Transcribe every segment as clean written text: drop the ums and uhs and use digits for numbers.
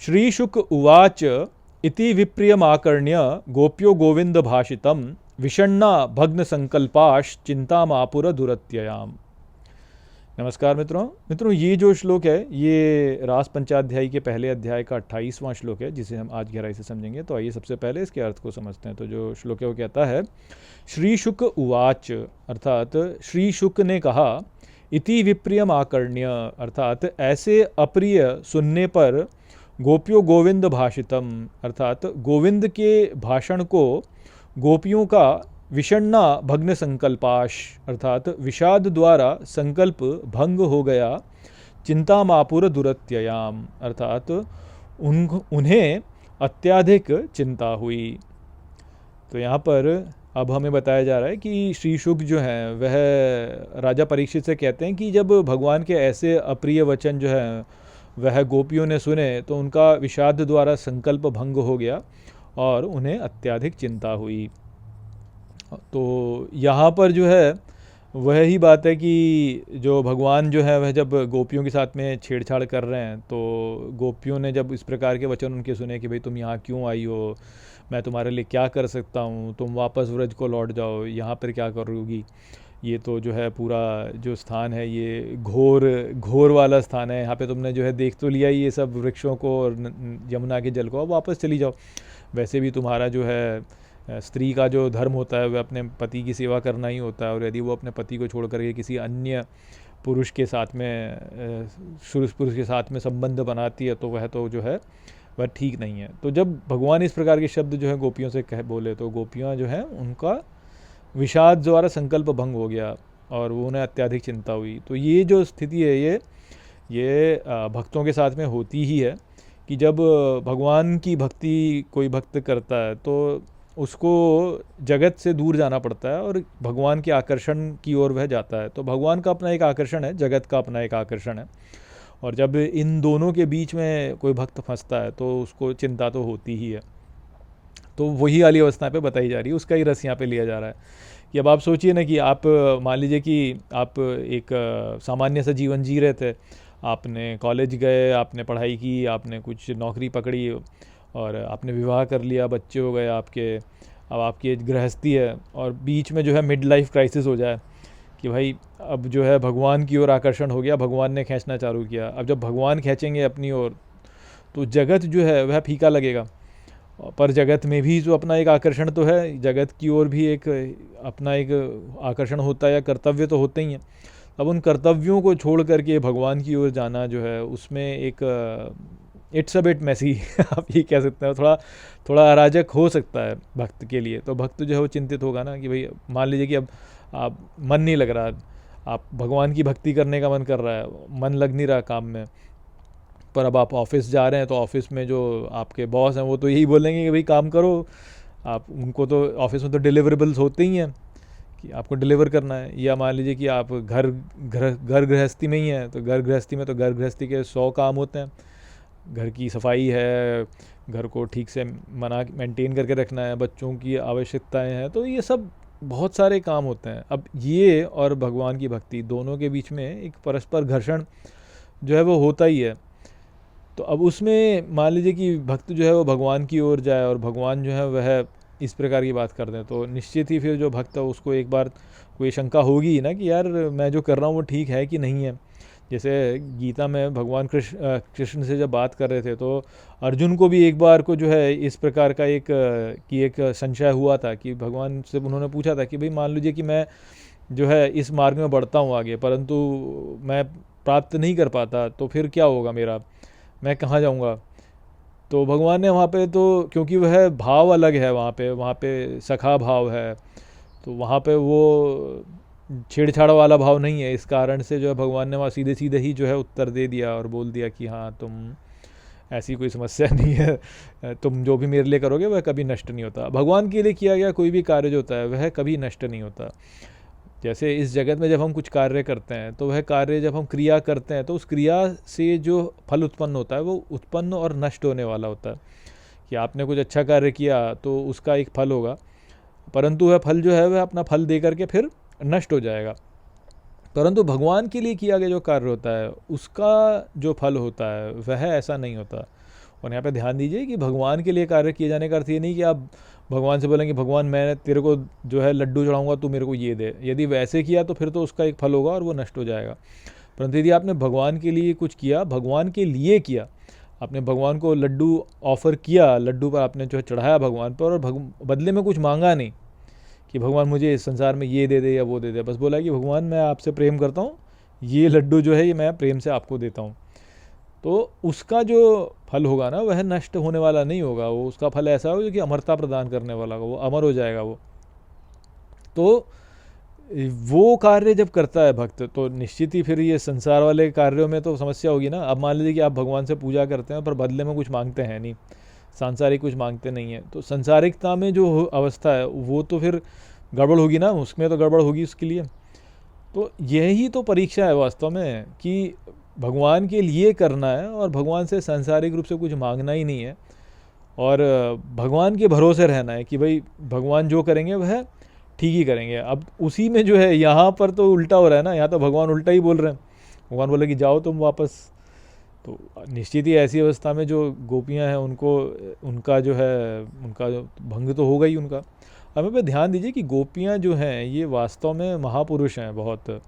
श्रीशुक उवाच इति विप्रियमाकर्ण्य गोप्यो गोविंद भाषितम विषण्णा भग्न संकल्पाश्चिंतामापुर दुरत्ययाम। नमस्कार मित्रों, ये जो श्लोक है ये रास पंचाध्यायी के पहले अध्याय का 28वां श्लोक है, जिसे हम आज गहराई से समझेंगे। तो आइए सबसे पहले इसके अर्थ को समझते हैं। तो जो श्लोक है वो कहता है, श्रीशुक उवाच, अर्थात श्री शुक ने कहा, इति विप्रियम आकर्ण्य, अर्थात ऐसे अप्रिय सुनने पर, गोपियों गोविंद भाषितम, अर्थात गोविंद के भाषण को गोपियों का विषण्णा भग्न संकल्पाश, अर्थात विषाद द्वारा संकल्प भंग हो गया, चिंतामापुर दुरत्ययाम, अर्थात उन्हें अत्याधिक चिंता हुई। तो यहाँ पर अब हमें बताया जा रहा है कि श्री शुक जो हैं वह राजा परीक्षित से कहते हैं कि जब भगवान के ऐसे अप्रिय वचन जो हैं वह गोपियों ने सुने तो उनका विषाद द्वारा संकल्प भंग हो गया और उन्हें अत्याधिक चिंता हुई। तो यहाँ पर जो है वह ही बात है कि जो भगवान जो है वह जब गोपियों के साथ में छेड़छाड़ कर रहे हैं, तो गोपियों ने जब इस प्रकार के वचन उनके सुने कि भाई तुम यहाँ क्यों आई हो, मैं तुम्हारे लिए क्या कर सकता हूँ, तुम वापस व्रज को लौट जाओ, यहाँ पर क्या करोगी, ये तो जो है पूरा जो स्थान है ये घोर वाला स्थान है, यहाँ पे तुमने जो है देख तो लिया ये सब वृक्षों को और यमुना के जल को, अब वापस चली जाओ। वैसे भी तुम्हारा जो है स्त्री का जो धर्म होता है वह अपने पति की सेवा करना ही होता है, और यदि वो अपने पति को छोड़ करके किसी अन्य पुरुष के साथ में पुरुष के साथ में संबंध बनाती है तो वह तो जो है वह ठीक नहीं है। तो जब भगवान इस प्रकार के शब्द जो है गोपियों से कह बोले तो गोपियाँ जो हैं उनका विषाद द्वारा संकल्प भंग हो गया और वो उन्हें अत्याधिक चिंता हुई। तो ये जो स्थिति है ये भक्तों के साथ में होती ही है कि जब भगवान की भक्ति कोई भक्त करता है तो उसको जगत से दूर जाना पड़ता है और भगवान के आकर्षण की ओर वह जाता है। तो भगवान का अपना एक आकर्षण है, जगत का अपना एक आकर्षण है, और जब इन दोनों के बीच में कोई भक्त फंसता है तो उसको चिंता तो होती ही है। तो वही वाली अवस्था पे बताई जा रही है, उसका ही रस यहाँ पे लिया जा रहा है कि अब आप सोचिए ना कि आप मान लीजिए कि आप एक सामान्य सा जीवन जी रहे थे, आपने कॉलेज गए, आपने पढ़ाई की, आपने कुछ नौकरी पकड़ी और आपने विवाह कर लिया, बच्चे हो गए आपके, अब आपकी एज गृहस्थी है और बीच में जो है मिड लाइफ क्राइसिस हो जाए कि भाई अब जो है भगवान की ओर आकर्षण हो गया, भगवान ने खींचना चालू किया। अब जब भगवान खींचेंगे अपनी ओर तो जगत जो है वह फीका लगेगा, पर जगत में भी जो अपना एक आकर्षण तो है, जगत की ओर भी एक अपना एक आकर्षण होता है या कर्तव्य तो होते ही हैं। अब उन कर्तव्यों को छोड़ करके भगवान की ओर जाना जो है उसमें एक इट्स अ बिट मैसी आप ये कह सकते हैं, थोड़ा अराजक हो सकता है भक्त के लिए। तो भक्त जो है वो चिंतित होगा ना कि भाई मान लीजिए कि अब आप मन नहीं लग रहा, आप भगवान की भक्ति करने का मन कर रहा है, मन लग नहीं रहा काम में, पर अब आप ऑफिस जा रहे हैं तो ऑफिस में जो आपके बॉस हैं वो तो यही बोलेंगे कि भाई काम करो, आप उनको तो ऑफिस में तो डिलीवरेबल्स होते ही हैं कि आपको डिलीवर करना है। या मान लीजिए कि आप घर गृहस्थी में ही हैं तो घर गृहस्थी के 100 काम होते हैं, घर की सफाई है, घर को ठीक से मेंटेन करके रखना है, बच्चों की आवश्यकताएं हैं, तो ये सब बहुत सारे काम होते हैं। अब ये और भगवान की भक्ति दोनों के बीच में एक परस्पर घर्षण जो है वो होता ही है। तो अब उसमें मान लीजिए कि भक्त जो है वो भगवान की ओर जाए और भगवान जो है वह इस प्रकार की बात कर दें तो निश्चित ही फिर जो भक्त है उसको एक बार कोई शंका होगी ही ना कि यार मैं जो कर रहा हूँ वो ठीक है कि नहीं है। जैसे गीता में भगवान कृष्ण से जब बात कर रहे थे तो अर्जुन को भी एक बार को जो है इस प्रकार का एक संशय हुआ था कि भगवान से उन्होंने पूछा था कि भाई मान लीजिए कि मैं जो है इस मार्ग में बढ़ता हूँ आगे, परंतु मैं प्राप्त नहीं कर पाता तो फिर क्या होगा मेरा, मैं कहाँ जाऊँगा। तो भगवान ने वहाँ पे तो क्योंकि वह भाव अलग है, वहाँ पे सखा भाव है, तो वहाँ पे वो छेड़छाड़ वाला भाव नहीं है, इस कारण से जो है भगवान ने वहाँ सीधे सीधे ही जो है उत्तर दे दिया और बोल दिया कि हाँ तुम ऐसी कोई समस्या नहीं है, तुम जो भी मेरे लिए करोगे वह कभी नष्ट नहीं होता। भगवान के लिए किया गया कोई भी कार्य जो होता है वह कभी नष्ट नहीं होता। जैसे इस जगत में जब हम कुछ कार्य करते हैं तो वह कार्य जब हम क्रिया करते हैं तो उस क्रिया से जो फल उत्पन्न होता है वो उत्पन्न और नष्ट होने वाला होता है। कि आपने कुछ अच्छा कार्य किया तो उसका एक फल होगा, परंतु वह फल जो है वह अपना फल दे करके फिर नष्ट हो जाएगा। परंतु भगवान के लिए किया गया जो कार्य होता है उसका जो फल होता है वह ऐसा नहीं होता, और यहाँ पे ध्यान दीजिए कि भगवान के लिए कार्य किए जाने का अर्थ ये नहीं कि आप भगवान से बोलेंगे भगवान मैं तेरे को जो है लड्डू चढ़ाऊंगा, तू मेरे को ये दे। यदि वैसे किया तो फिर तो उसका एक फल होगा और वो नष्ट हो जाएगा। परंतु यदि आपने भगवान के लिए कुछ किया, भगवान के लिए किया, आपने भगवान को लड्डू ऑफ़र किया, लड्डू पर आपने जो है चढ़ाया भगवान पर, और बदले में कुछ मांगा नहीं कि भगवान मुझे इस संसार में ये दे दे या वो दे दे, बस बोला कि भगवान मैं आपसे प्रेम करता हूँ, ये लड्डू जो है ये मैं प्रेम से आपको देता हूँ, तो उसका जो फल होगा ना वह नष्ट होने वाला नहीं होगा। वो उसका फल ऐसा होगा कि अमरता प्रदान करने वाला होगा, वो अमर हो जाएगा वो। तो वो कार्य जब करता है भक्त तो निश्चित ही फिर ये संसार वाले कार्यों में तो समस्या होगी ना। अब मान लीजिए कि आप भगवान से पूजा करते हैं पर बदले में कुछ मांगते हैं नहीं, सांसारिक कुछ मांगते नहीं हैं, तो संसारिकता में जो अवस्था है वो तो फिर गड़बड़ होगी ना, उसमें तो गड़बड़ होगी उसके लिए। तो यही तो परीक्षा है वास्तव में कि भगवान के लिए करना है और भगवान से सांसारिक रूप से कुछ मांगना ही नहीं है, और भगवान के भरोसे रहना है कि भाई भगवान जो करेंगे वह ठीक ही करेंगे। अब उसी में जो है यहाँ पर तो उल्टा हो रहा है ना, यहाँ तो भगवान उल्टा ही बोल रहे हैं। भगवान बोले कि जाओ तुम वापस। तो निश्चित ही ऐसी अवस्था में जो गोपियाँ हैं उनको उनका जो है उनका जो भंग तो होगा ही उनका। हमें पे ध्यान दीजिए कि गोपियाँ जो हैं ये वास्तव में महापुरुष हैं, बहुत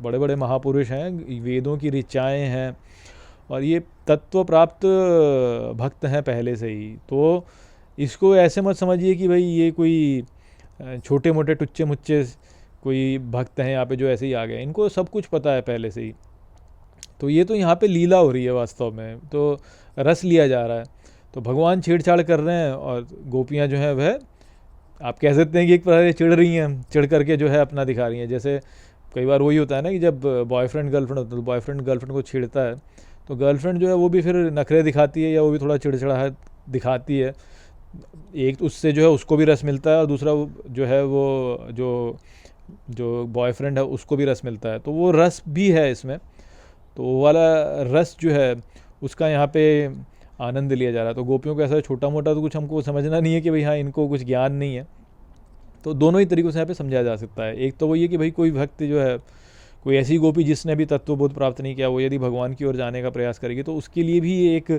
बड़े बड़े महापुरुष हैं, वेदों की ऋचाएँ हैं और ये तत्व प्राप्त भक्त हैं पहले से ही। तो इसको ऐसे मत समझिए कि भाई ये कोई छोटे मोटे टुच्चे मुच्चे कोई भक्त हैं यहाँ पे जो ऐसे ही आ गए, इनको सब कुछ पता है पहले से ही। तो ये तो यहाँ पे लीला हो रही है वास्तव में, तो रस लिया जा रहा है। तो भगवान छेड़छाड़ कर रहे हैं और गोपियाँ जो हैं वह आप कह सकते हैं कि एक प्रकार से चिढ़ रही हैं, चिढ़ करके जो है अपना दिखा रही हैं। जैसे कई बार वही होता है ना कि जब बॉयफ्रेंड गर्लफ्रेंड होता है तो बॉयफ्रेंड गर्लफ्रेंड को छेड़ता है तो गर्लफ्रेंड जो है वो भी फिर नखरे दिखाती है या वो भी थोड़ा चिड़चिड़ाहट दिखाती है। एक उससे जो है उसको भी रस मिलता है और दूसरा जो है वो जो बॉयफ्रेंड है उसको भी रस मिलता है, तो वो रस भी है इसमें। तो वो वाला रस जो है उसका यहाँ पे आनंद लिया जा रहा है। तो गोपियों को ऐसा छोटा मोटा तो कुछ हमको समझना नहीं है कि भाई हाँ इनको कुछ ज्ञान नहीं है। तो दोनों ही तरीक़ों से यहाँ पे समझाया जा सकता है। एक तो वो ये कि भाई कोई भक्त जो है, कोई ऐसी गोपी जिसने भी तत्वबोध प्राप्त नहीं किया, वो यदि भगवान की ओर जाने का प्रयास करेगी तो उसके लिए भी एक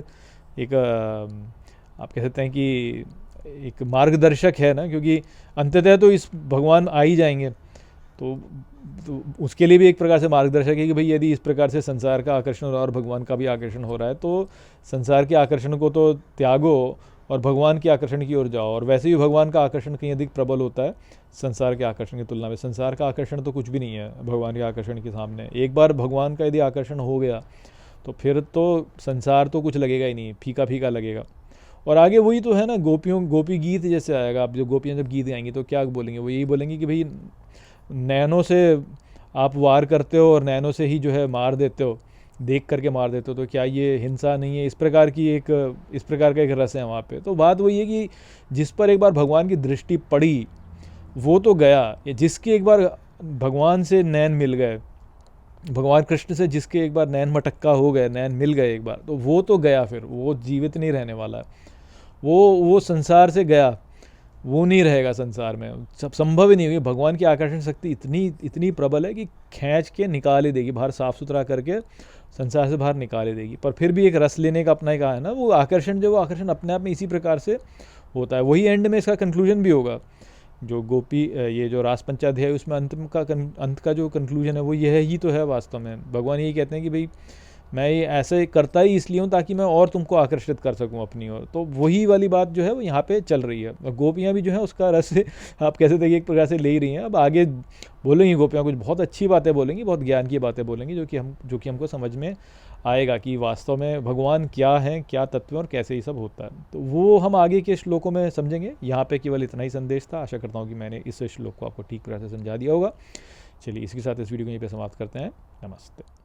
आप कह सकते हैं कि एक मार्गदर्शक है ना, क्योंकि अंततः तो इस भगवान आ ही जाएंगे। तो उसके लिए भी एक प्रकार से मार्गदर्शक है कि भाई यदि इस प्रकार से संसार का आकर्षण हो रहा है और भगवान का भी आकर्षण हो रहा है तो संसार के आकर्षण को तो त्यागो और भगवान के आकर्षण की ओर जाओ। और वैसे भी भगवान का आकर्षण कहीं अधिक प्रबल होता है संसार के आकर्षण की तुलना में। संसार का आकर्षण तो कुछ भी नहीं है भगवान के आकर्षण के सामने। एक बार भगवान का यदि आकर्षण हो गया तो फिर तो संसार तो कुछ लगेगा ही नहीं, फीका फीका लगेगा। और आगे वही तो है ना, गोपी गीत जैसे आएगा। आप जो गोपियाँ जब गीत गाएंगी तो क्या बोलेंगे, वो यही बोलेंगे कि भाई नैनों से आप वार करते हो और नैनों से ही जो है मार देते हो, देख करके मार देते हो, तो क्या ये हिंसा नहीं है? इस प्रकार का एक रस है वहाँ पे। तो बात वही है कि जिस पर एक बार भगवान की दृष्टि पड़ी वो तो गया। जिसके एक बार भगवान से नैन मिल गए, भगवान कृष्ण से जिसके एक बार नैन मटक्का हो गए, नैन मिल गए एक बार, तो वो तो गया, फिर वो जीवित नहीं रहने वाला है। वो संसार से गया, वो नहीं रहेगा संसार में, सब संभव ही नहीं होगी। भगवान की आकर्षण शक्ति इतनी प्रबल है कि खींच के निकाल ही देगी, बाहर साफ सुथरा करके संसार से बाहर निकाल ही देगी। पर फिर भी एक रस लेने का अपना ही कहा है ना, वो आकर्षण अपने आप में इसी प्रकार से होता है। वही एंड में इसका कंक्लूजन भी होगा। जो गोपी ये जो रास पंचाध्याय उसमें अंत का जो कंक्लूजन है वो यह ही तो है वास्तव में। भगवान यही कहते हैं कि भाई मैं ये ऐसे करता ही इसलिए हूँ ताकि मैं और तुमको आकर्षित कर सकूँ अपनी ओर। तो वही वाली बात जो है वो यहाँ पे चल रही है। और गोपियाँ भी जो है उसका रस आप कैसे देखिए एक प्रकार से ले ही रही हैं। अब आगे बोलेंगी गोपियाँ, कुछ बहुत अच्छी बातें बोलेंगी, बहुत ज्ञान की बातें बोलेंगी, जो कि हमको समझ में आएगा कि वास्तव में भगवान क्या है, क्या तत्व है और कैसे ही सब होता है। तो वो हम आगे के श्लोकों में समझेंगे। यहाँ पे केवल इतना ही संदेश था। आशा करता हूँ कि मैंने इस श्लोक को आपको ठीक प्रकार से समझा दिया होगा। चलिए इसके साथ इस वीडियो को यहीं पे समाप्त करते हैं। नमस्ते।